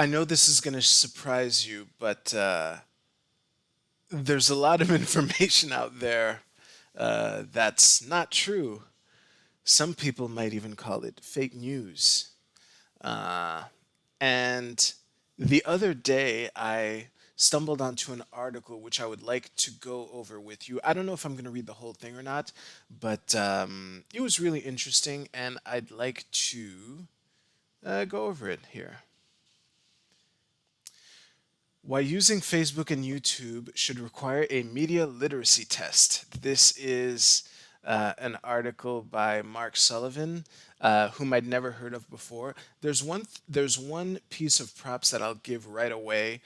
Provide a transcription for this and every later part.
I know this is going to surprise you, but there's a lot of information out there that's not true. Some people might even call it fake news. Uh, and the other day, I stumbled onto an article which I would like to go over with you. I don't know if I'm going to read the whole thing or not, but it was really interesting, and I'd like to go over it here. Why using Facebook and YouTube should require a media literacy test. This is an article by Mark Sullivan, whom I'd never heard of before. There's one piece of props that I'll give right away.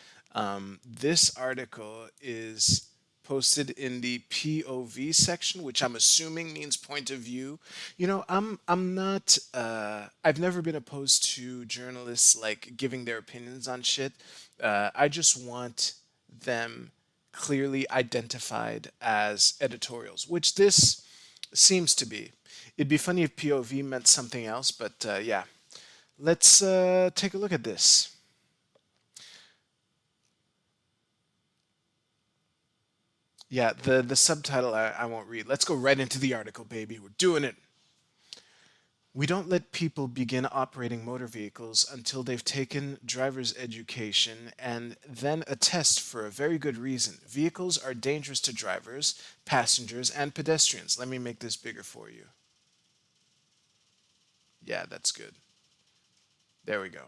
This article is posted in the POV section, which I'm assuming means point of view. I'm not I've never been opposed to journalists like giving their opinions on shit. I just want them clearly identified as editorials, which this seems to be. It'd be funny if POV meant something else, but yeah. Let's take a look at this. Yeah, the subtitle I won't read. Let's go right into the article, baby. We're doing it. We don't let people begin operating motor vehicles until they've taken driver's education and then a test for a very good reason. Vehicles are dangerous to drivers, passengers, and pedestrians. Let me make this bigger for you. Yeah, that's good. There we go.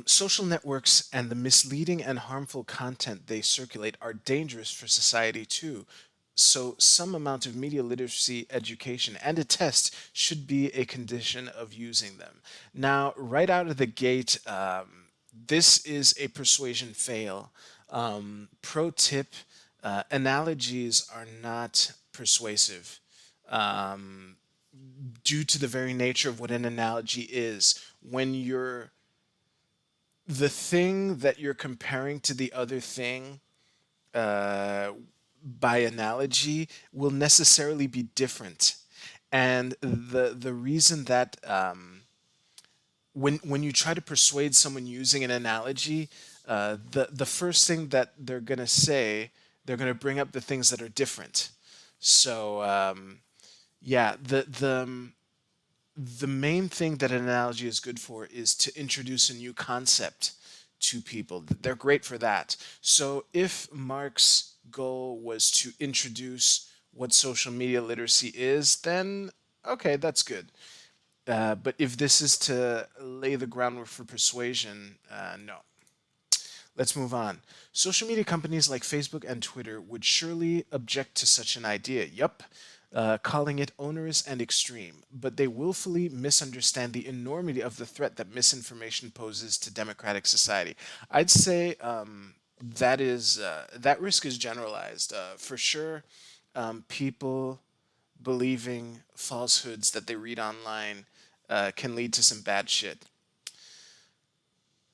Social networks and the misleading and harmful content they circulate are dangerous for society too. So, some amount of media literacy education and a test should be a condition of using them. Now, right out of the gate, this is a persuasion fail. Pro tip, analogies are not persuasive due to the very nature of what an analogy is. When you're the thing that you're comparing to the other thing uh, by analogy will necessarily be different. And the reason that when you try to persuade someone using an analogy, the first thing that they're gonna say, they're gonna bring up the things that are different. So yeah, the main thing that an analogy is good for is to introduce a new concept to people. They're great for that. So if Mark's goal was to introduce what social media literacy is, then okay, that's good. But if this is to lay the groundwork for persuasion, no. Let's move on. Social media companies like Facebook and Twitter would surely object to such an idea. Yup. Calling it onerous and extreme, but they willfully misunderstand the enormity of the threat that misinformation poses to democratic society. I'd say that risk is generalized. For sure, people believing falsehoods that they read online can lead to some bad shit.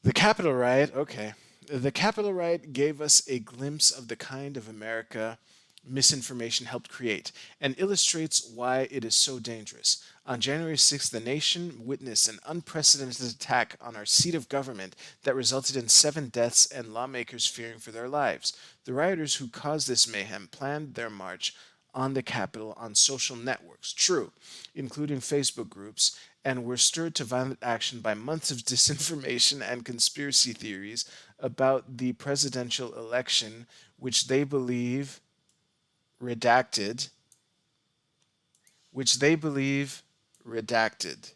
The Capitol riot, okay. The Capitol riot gave us a glimpse of the kind of America misinformation helped create and illustrates why it is so dangerous. On January 6th, the nation witnessed an unprecedented attack on our seat of government that resulted in 7 deaths and lawmakers fearing for their lives. The rioters who caused this mayhem planned their march on the Capitol on social networks, true, including Facebook groups, and were stirred to violent action by months of disinformation and conspiracy theories about the presidential election, which they believe redacted, which they believe redacted.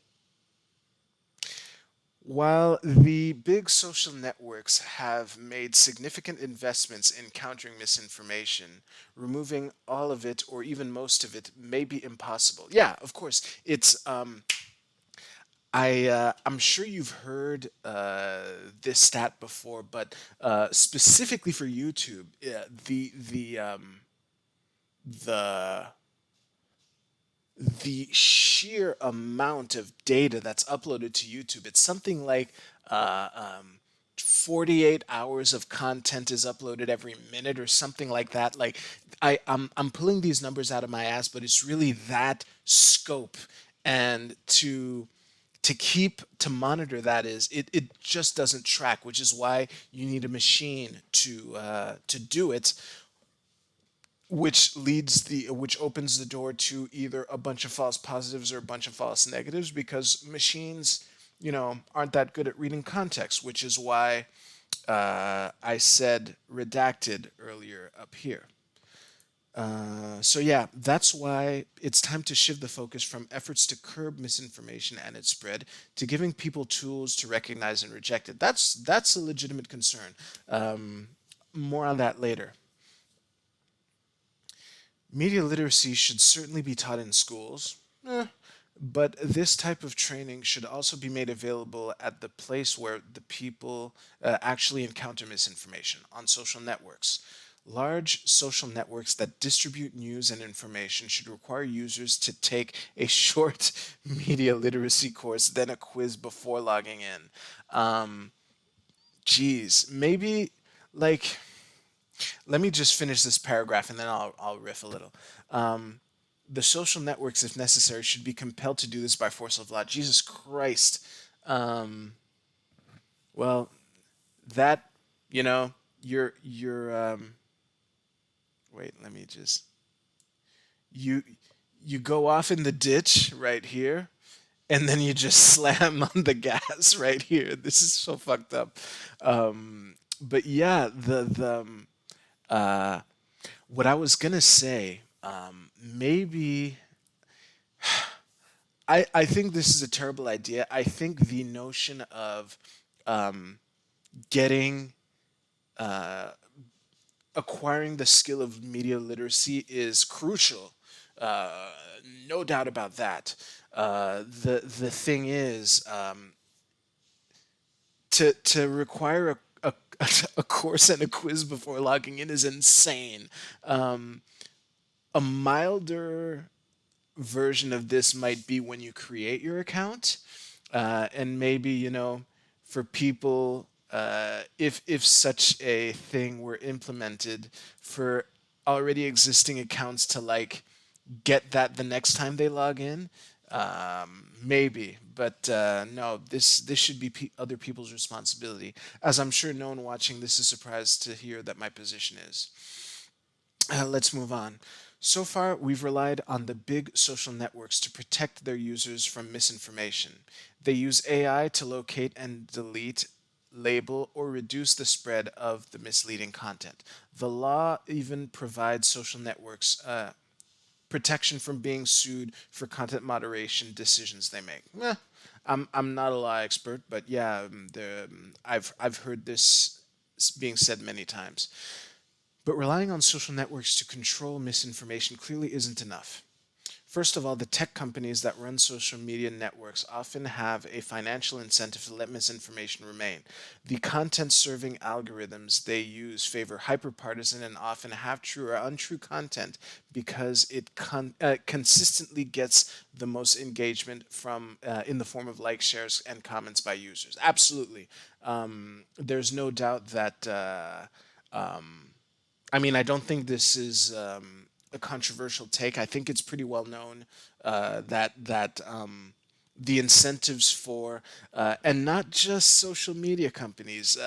While the big social networks have made significant investments in countering misinformation, removing all of it or even most of it may be impossible. Yeah, of course, I'm sure you've heard this stat before, but specifically for YouTube, the the sheer amount of data that's uploaded to YouTube, it's something like 48 hours of content is uploaded every minute or something like that. Like I'm pulling these numbers out of my ass, but it's really that scope. And to To monitor that is it just doesn't track, which is why you need a machine to do it, which opens the door to either a bunch of false positives or a bunch of false negatives, because machines, aren't that good at reading context, which is why I said redacted earlier up here. So yeah, that's why it's time to shift the focus from efforts to curb misinformation and its spread to giving people tools to recognize and reject it. That's a legitimate concern. More on that later. Media literacy should certainly be taught in schools, but this type of training should also be made available at the place where the people actually encounter misinformation on social networks. Large social networks that distribute news and information should require users to take a short media literacy course, then a quiz before logging in. Geez, maybe like let me just finish this paragraph and then I'll riff a little. The social networks, if necessary, should be compelled to do this by force of law. Jesus Christ. Um, well, that you know, you're wait. Let me just you you go off in the ditch right here, and then you just slam on the gas right here. This is so fucked up. But yeah, uh, what I was gonna say, maybe I think this is a terrible idea. I think the notion of getting acquiring the skill of media literacy is crucial. Uh, no doubt about that. The thing is, to require a course and a quiz before logging in is insane. A milder version of this might be when you create your account, and maybe for people, if such a thing were implemented for already existing accounts to like get that the next time they log in, maybe. But no, this should be other people's responsibility, as I'm sure no one watching this is surprised to hear that my position is. Let's move on. So far, we've relied on the big social networks to protect their users from misinformation. They use AI to locate and delete, label, or reduce the spread of the misleading content. The law even provides social networks protection from being sued for content moderation decisions they make. I'm not a law expert, but yeah, I've heard this being said many times. But relying on social networks to control misinformation clearly isn't enough. First of all, the tech companies that run social media networks often have a financial incentive to let misinformation remain. The content serving algorithms they use favor hyperpartisan and often half true or untrue content because it consistently gets the most engagement from in the form of likes, shares, and comments by users. Absolutely. There's no doubt that. I mean, I don't think this is a controversial take. I think it's pretty well known that the incentives for and not just social media companies,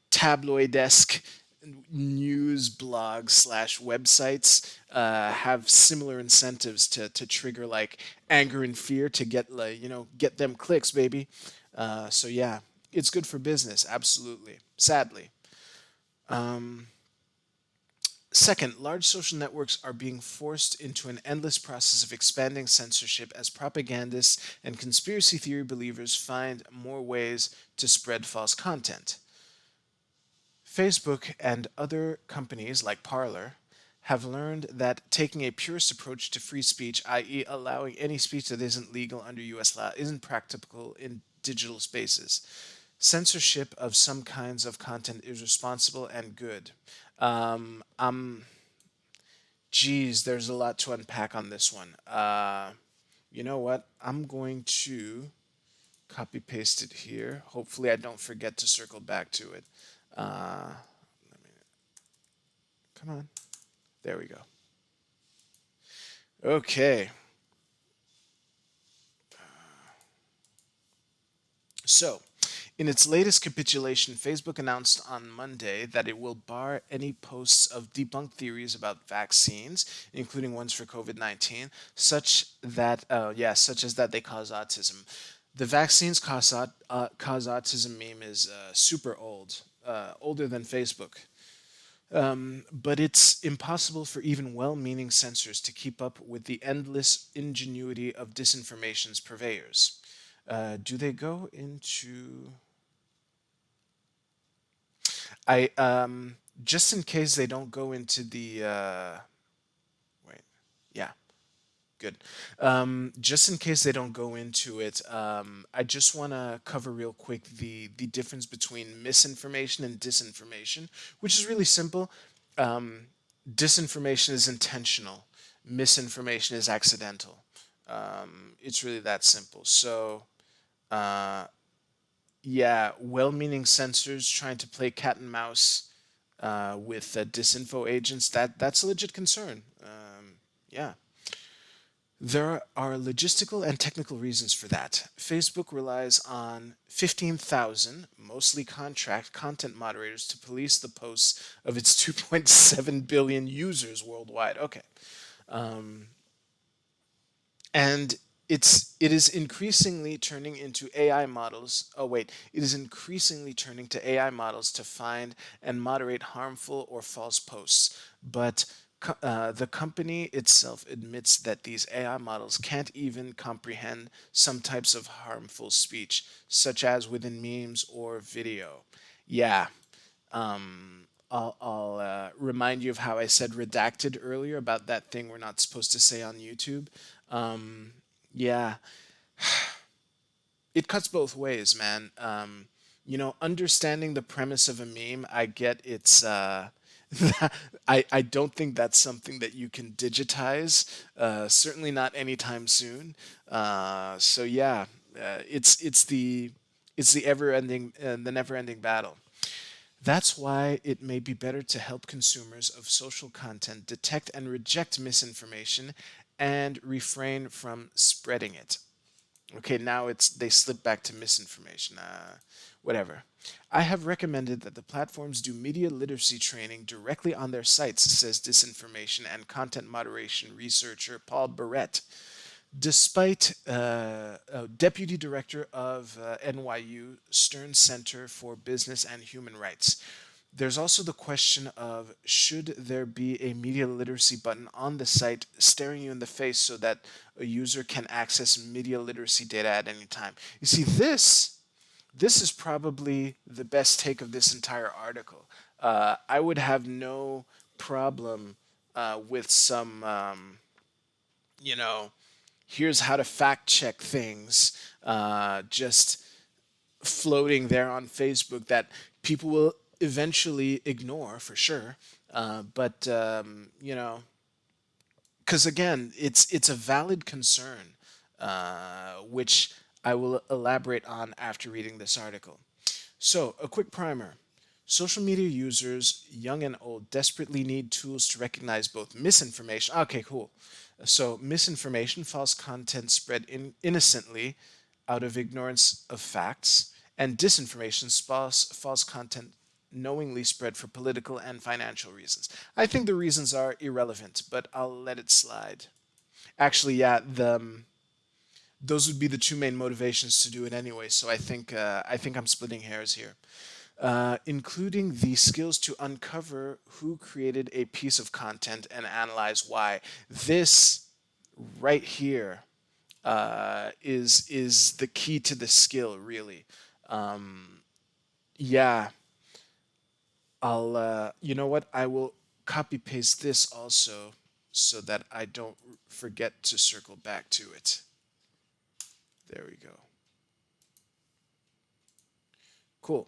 tabloid-esque news blogs slash websites have similar incentives to trigger like anger and fear to get like get them clicks, baby. So yeah, it's good for business, absolutely. Sadly. Second, large social networks are being forced into an endless process of expanding censorship as propagandists and conspiracy theory believers find more ways to spread false content. Facebook and other companies like Parler have learned that taking a purist approach to free speech, i.e., allowing any speech that isn't legal under US law, isn't practical in digital spaces. Censorship of some kinds of content is responsible and good. I'm Geez, there's a lot to unpack on this one. You know what? I'm going to copy paste it here. Hopefully, I don't forget to circle back to it. Uh, Come on. There we go. Okay. So, in its latest capitulation, Facebook announced on Monday that it will bar any posts of debunked theories about vaccines, including ones for COVID-19, such as that they cause autism. The vaccines cause autism meme is super old, older than Facebook. But it's impossible for even well meaning censors to keep up with the endless ingenuity of disinformation's purveyors. Do they go into. I Just in case they don't go into the wait, yeah, good. Just in case they don't go into it, I just want to cover real quick the difference between misinformation and disinformation, which is really simple. Disinformation is intentional. Misinformation is accidental. It's really that simple. So, yeah, well-meaning censors trying to play cat and mouse with disinfo agents, that's a legit concern. Yeah. There are logistical and technical reasons for that. Facebook relies on 15,000, mostly contract content moderators to police the posts of its 2.7 billion users worldwide. Okay. And it is increasingly turning into AI models. Oh wait, it is increasingly turning to AI models to find and moderate harmful or false posts. But the company itself admits that these AI models can't even comprehend some types of harmful speech, such as within memes or video. Yeah, I'll remind you of how I said redacted earlier about that thing we're not supposed to say on YouTube. Yeah, it cuts both ways, man. Understanding the premise of a meme, I get it's. I don't think that's something that you can digitize. Certainly not anytime soon. So yeah, it's the the never-ending battle. That's why it may be better to help consumers of social content detect and reject misinformation and refrain from spreading it. Okay, now it's they slip back to misinformation. Whatever. I have recommended that the platforms do media literacy training directly on their sites, says disinformation and content moderation researcher Paul Barrett. Despite Deputy Director of NYU Stern Center for Business and Human Rights. There's also the question of should there be a media literacy button on the site staring you in the face so that a user can access media literacy data at any time. You see, this is probably the best take of this entire article. I would have no problem with some, you know, here's how to fact check things, just floating there on Facebook that people will eventually ignore for sure. Because again, it's a valid concern, which I will elaborate on after reading this article. So, a quick primer. Social media users, young and old, desperately need tools to recognize both misinformation. Okay, cool. So, misinformation, false content spread innocently out of ignorance of facts, and disinformation, false content knowingly spread for political and financial reasons. I think the reasons are irrelevant, but I'll let it slide. Actually, yeah, those would be the two main motivations to do it anyway. So I think I'm splitting hairs here. Including the skills to uncover who created a piece of content and analyze why. This right here is the key to the skill, really. Yeah, I'll. You know what? I will copy paste this also so that I don't forget to circle back to it. There we go. Cool.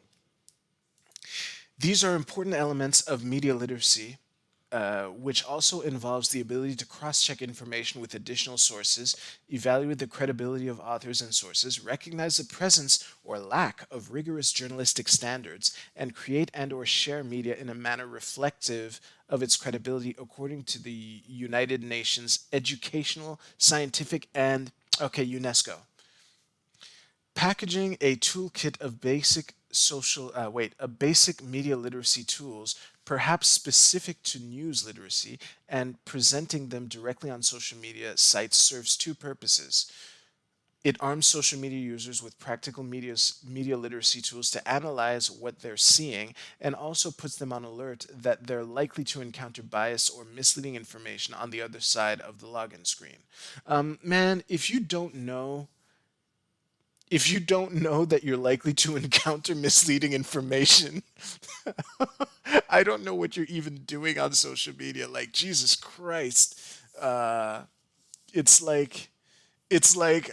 These are important elements of media literacy, which also involves the ability to cross check information with additional sources, evaluate the credibility of authors and sources, recognize the presence or lack of rigorous journalistic standards, and create and/or share media in a manner reflective of its credibility according to the United Nations Educational, Scientific, and, okay, UNESCO. Packaging a toolkit of basic media literacy tools, perhaps specific to news literacy, and presenting them directly on social media sites serves two purposes. It arms social media users with practical media literacy tools to analyze what they're seeing, and also puts them on alert that they're likely to encounter bias or misleading information on the other side of the login screen. Man, if you don't know that you're likely to encounter misleading information, I don't know what you're even doing on social media. Like, Jesus Christ. Uh, it's like, it's like,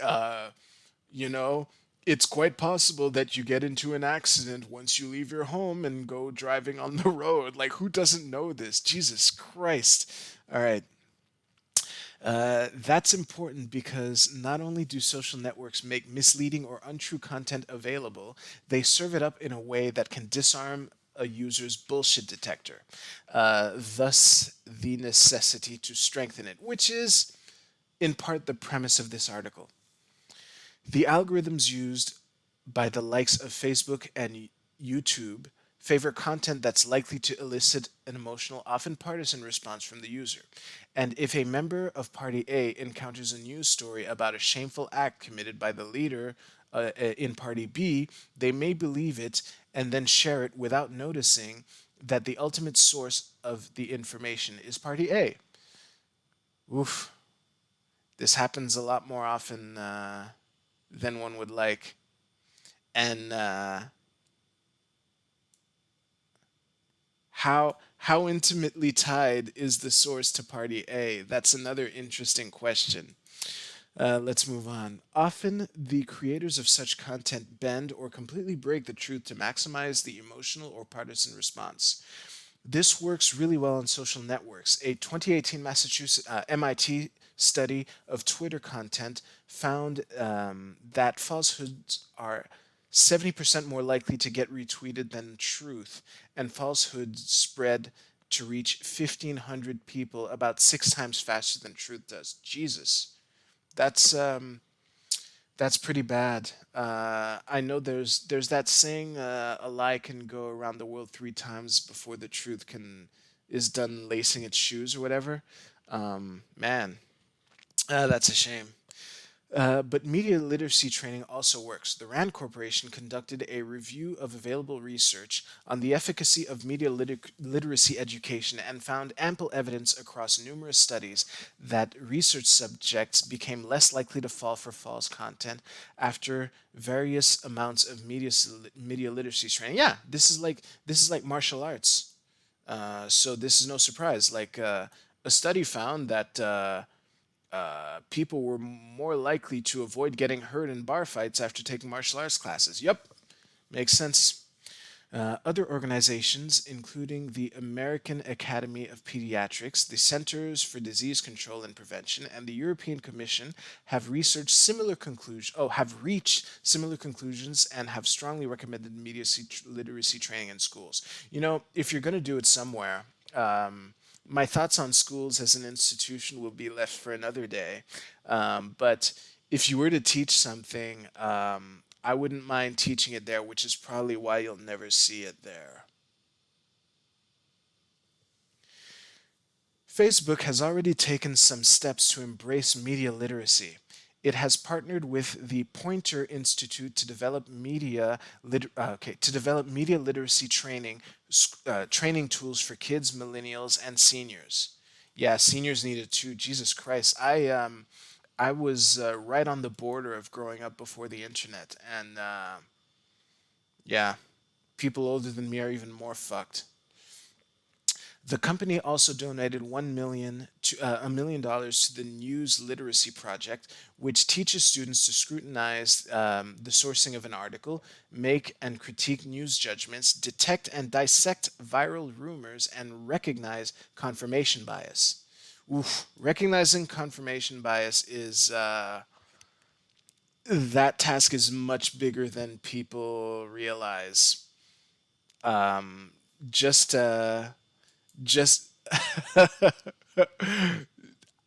you know, it's quite possible that you get into an accident once you leave your home and go driving on the road. Like, who doesn't know this? Jesus Christ. All right. That's important because not only do social networks make misleading or untrue content available, they serve it up in a way that can disarm a user's bullshit detector. Thus, the necessity to strengthen it, which is in part the premise of this article. The algorithms used by the likes of Facebook and YouTube favor content that's likely to elicit an emotional, often partisan response from the user. And if a member of Party A encounters a news story about a shameful act committed by the leader in Party B, they may believe it and then share it without noticing that the ultimate source of the information is Party A. Oof, this happens a lot more often than one would like. And how intimately tied is the source to Party A? That's another interesting question. Let's move on. Often, the creators of such content bend or completely break the truth to maximize the emotional or partisan response. This works really well on social networks. A 2018 Massachusetts MIT study of Twitter content found that falsehoods are 70% more likely to get retweeted than truth, and falsehoods spread to reach 1,500 people about 6 times faster than truth does. Jesus, that's that's pretty bad. I know there's that saying, a lie can go around the world 3 times before the truth can is done lacing its shoes or whatever. Man, that's a shame. But media literacy training also works. The RAND Corporation conducted a review of available research on the efficacy of literacy education and found ample evidence across numerous studies that research subjects became less likely to fall for false content after various amounts of media literacy training. Yeah, this is like martial arts. So this is no surprise. Like a study found that people were more likely to avoid getting hurt in bar fights after taking martial arts classes. Yep, makes sense. Other organizations, including the American Academy of Pediatrics, the Centers for Disease Control and Prevention, and the European Commission, have reached similar conclusions and have strongly recommended media literacy training in schools. If you're going to do it somewhere, my thoughts on schools as an institution will be left for another day. But if you were to teach something, I wouldn't mind teaching it there, which is probably why you'll never see it there. Facebook has already taken some steps to embrace media literacy. It has partnered with the Poynter Institute to develop media literacy training tools for kids, millennials, and seniors. Yeah, seniors need it too. Jesus Christ, I was right on the border of growing up before the internet, and yeah, people older than me are even more fucked. The company also donated $1 million to the News Literacy Project, which teaches students to scrutinize the sourcing of an article, make and critique news judgments, detect and dissect viral rumors, and recognize confirmation bias. Oof, recognizing confirmation bias is that task is much bigger than people realize. Um, just just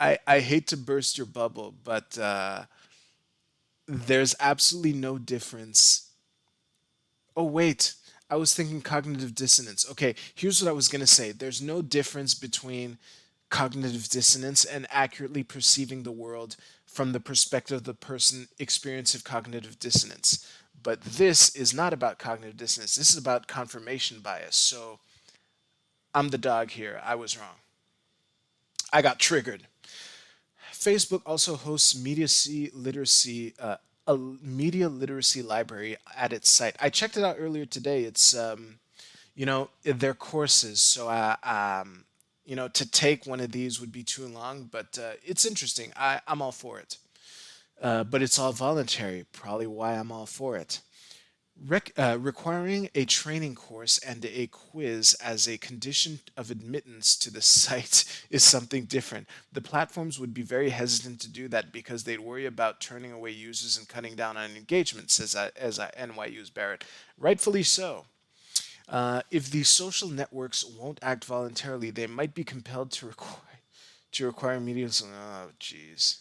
I hate to burst your bubble, but There's absolutely no difference. Oh, wait. I was thinking cognitive dissonance. Okay, here's what I was going to say. There's no difference between cognitive dissonance and accurately perceiving the world from the perspective of the person experiencing cognitive dissonance. But this is not about cognitive dissonance. This is about confirmation bias. So I'm the dog here. I was wrong. I got triggered. Facebook also hosts a media literacy library at its site. I checked it out earlier today. It's their courses. So to take one of these would be too long, but it's interesting. I'm all for it. But it's all voluntary. Probably why I'm all for it. Requiring a training course and a quiz as a condition of admittance to the site is something different. The platforms would be very hesitant to do that because they'd worry about turning away users and cutting down on engagement, says NYU's Barrett. Rightfully so. If these social networks won't act voluntarily, they might be compelled to require media. Oh, jeez.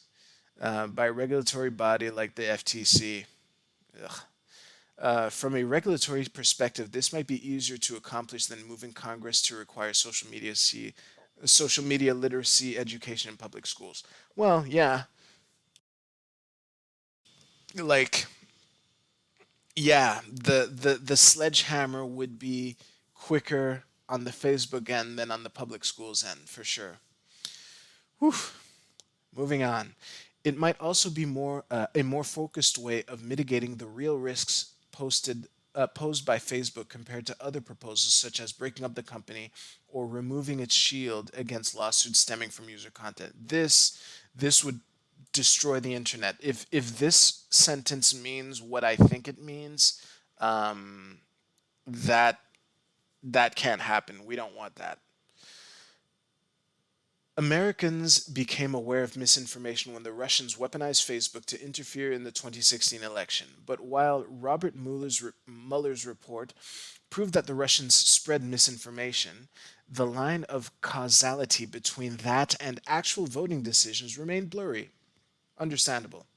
By a regulatory body like the FTC. Ugh. From a regulatory perspective, this might be easier to accomplish than moving Congress to require social media literacy education in public schools. Well, yeah, like yeah, the sledgehammer would be quicker on the Facebook end than on the public schools end for sure. Whew. Moving on. It might also be a more focused way of mitigating the real risks posed by Facebook compared to other proposals such as breaking up the company or removing its shield against lawsuits stemming from user content. This would destroy the internet. If this sentence means what I think it means, that that can't happen. We don't want that. Americans became aware of misinformation when the Russians weaponized Facebook to interfere in the 2016 election. But while Robert Mueller's report proved that the Russians spread misinformation, the line of causality between that and actual voting decisions remained blurry. Understandable.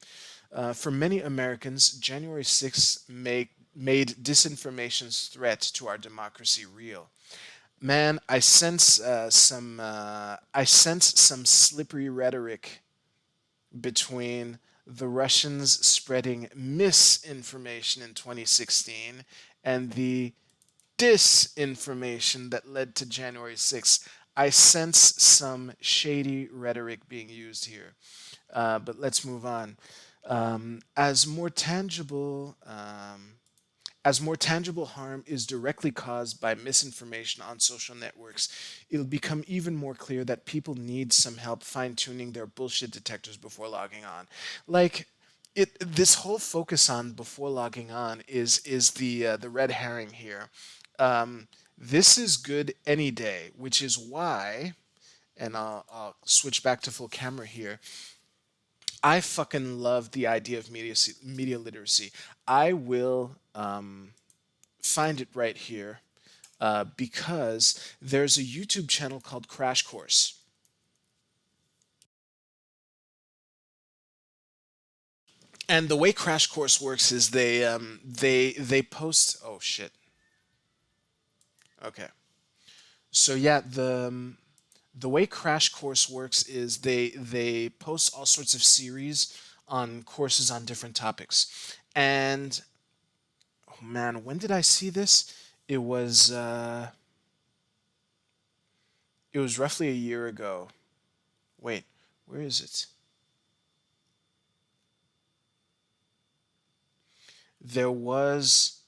For many Americans, January 6th made disinformation's threat to our democracy real. Man, I sense some slippery rhetoric between the Russians spreading misinformation in 2016 and the disinformation that led to January 6th. I sense some shady rhetoric being used here. But let's move on. Um, as more tangible as more tangible harm is directly caused by misinformation on social networks, it'll become even more clear that people need some help fine tuning their bullshit detectors before logging on. Like, this whole focus on before logging on is the red herring here. This is good any day, which is why, and I'll switch back to full camera here. I fucking love the idea of media literacy. I will find it right here because there's a YouTube channel called Crash Course. And the way Crash Course works is they post. Oh shit. Okay. So yeah, the way Crash Course works is they post all sorts of series on courses on different topics. And oh man, when did I see this? It was uh, it was roughly a year ago. Wait, where is it? There was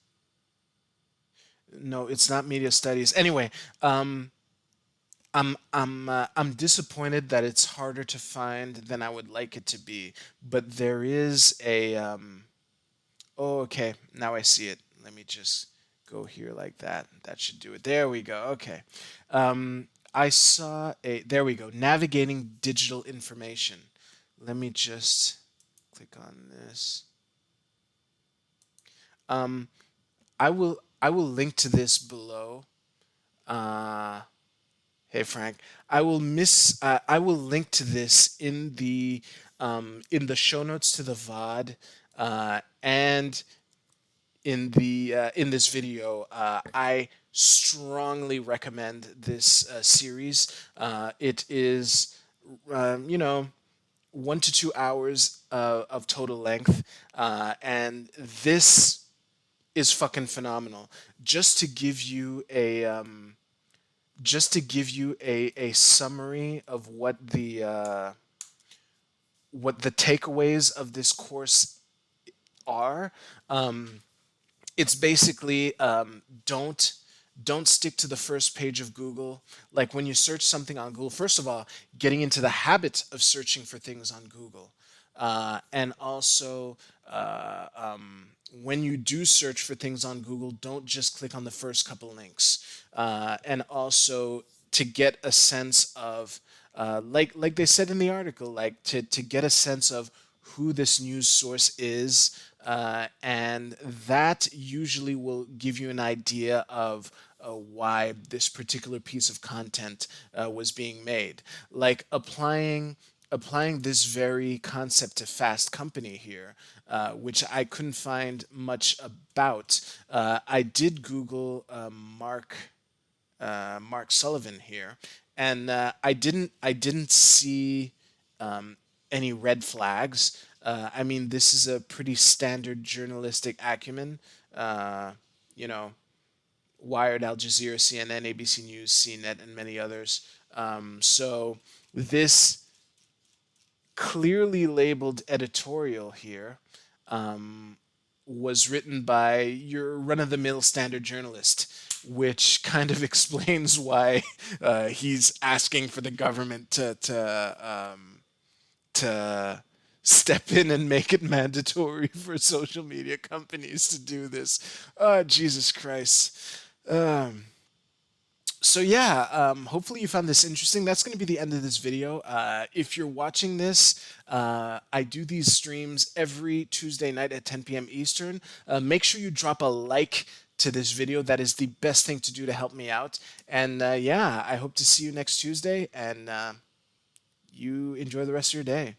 no, it's not media studies. Anyway, um, I'm disappointed that it's harder to find than I would like it to be. But there is a oh, okay, now I see it. Let me just go here like that. That should do it. There we go. Okay. I saw a there we go. Navigating digital information. Let me just click on this. Um, I will link to this below. Uh, Hey Frank, I will link to this in the show notes to the VOD. And in this video, I strongly recommend this series. It is, you know, 1 to 2 hours of total length, and this is fucking phenomenal. Just to give you a a summary of what the takeaways of this course are. It's basically, don't stick to the first page of Google. Like when you search something on Google, first of all, getting into the habit of searching for things on Google, and also, when you do search for things on Google, don't just click on the first couple links, and also to get a sense of, like they said in the article, like to get a sense of who this news source is, and that usually will give you an idea of why this particular piece of content was being made. Like applying this very concept to Fast Company here, which I couldn't find much about. I did Google Mark Sullivan here, and I didn't see any red flags. I mean, this is a pretty standard journalistic acumen. Uh, you know, Wired, Al Jazeera, CNN, ABC News, CNET, and many others. So this clearly labeled editorial here was written by your run-of-the-mill standard journalist, which kind of explains why he's asking for the government to step in and make it mandatory for social media companies to do this. Jesus Christ. Um, so yeah, hopefully you found this interesting. That's going to be the end of this video. If you're watching this, I do these streams every Tuesday night at 10 p.m. Eastern. Make sure you drop a like to this video. That is the best thing to do to help me out. And yeah, I hope to see you next Tuesday, and you enjoy the rest of your day.